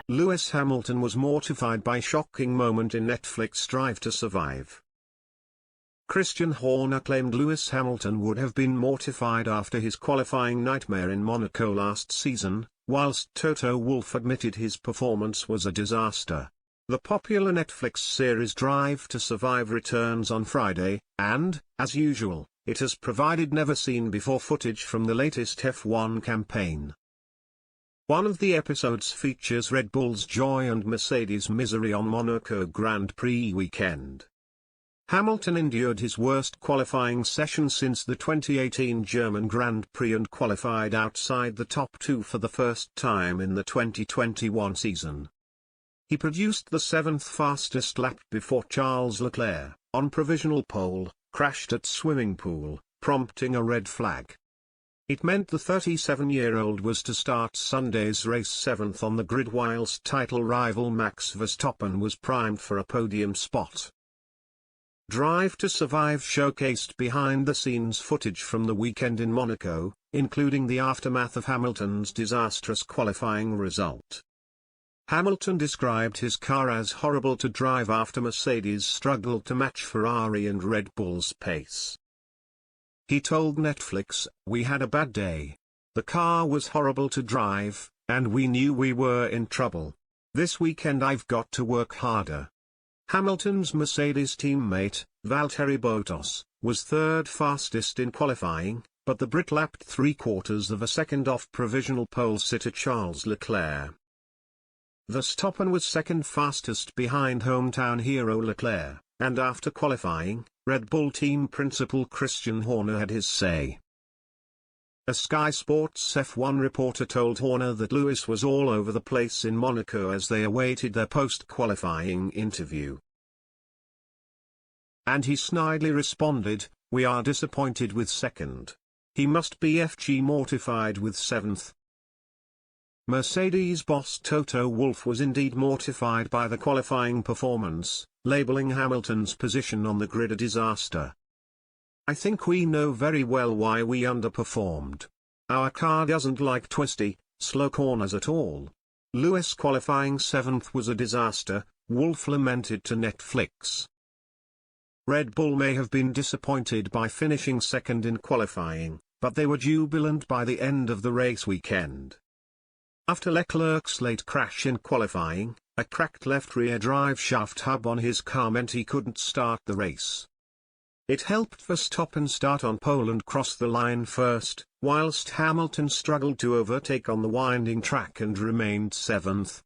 Lewis Hamilton was mortified by shocking moment in Netflix Drive to Survive. Christian Horner claimed Lewis Hamilton would have been mortified after his qualifying nightmare in Monaco last season, whilst Toto Wolff admitted his performance was a disaster. The popular Netflix series Drive to Survive returns on Friday, and, as usual, it has provided never-seen-before footage from the latest F1 campaign. One of the episodes features Red Bull's joy and Mercedes' misery on Monaco Grand Prix weekend. Hamilton endured his worst qualifying session since the 2018 German Grand Prix and qualified outside the top two for the first time in the 2021 season. He produced the seventh fastest lap before Charles Leclerc, on provisional pole, crashed at swimming pool, prompting a red flag. It meant the 37-year-old was to start Sunday's race seventh on the grid whilst title rival Max Verstappen was primed for a podium spot. Drive to Survive showcased behind-the-scenes footage from the weekend in Monaco, including the aftermath of Hamilton's disastrous qualifying result. Hamilton described his car as horrible to drive after Mercedes struggled to match Ferrari and Red Bull's pace. He told Netflix, "We had a bad day. The car was horrible to drive, and we knew we were in trouble. This weekend I've got to work harder." Hamilton's Mercedes teammate, Valtteri Bottas, was third fastest in qualifying, but the Brit lapped 3/4 of a second off provisional pole sitter Charles Leclerc. Verstappen was second fastest behind hometown hero Leclerc, and after qualifying, Red Bull team principal Christian Horner had his say. A Sky Sports F1 reporter told Horner that Lewis was all over the place in Monaco as they awaited their post-qualifying interview. And he snidely responded, "We are disappointed with second. He must be FG mortified with seventh." Mercedes boss Toto Wolff was indeed mortified by the qualifying performance, labeling Hamilton's position on the grid a disaster. "I think we know very well why we underperformed. Our car doesn't like twisty, slow corners at all. Lewis qualifying seventh was a disaster," Wolff lamented to Netflix. Red Bull may have been disappointed by finishing second in qualifying, but they were jubilant by the end of the race weekend. After Leclerc's late crash in qualifying, a cracked left rear drive shaft hub on his car meant he couldn't start the race. It helped Verstappen start on pole and cross the line first, whilst Hamilton struggled to overtake on the winding track and remained seventh.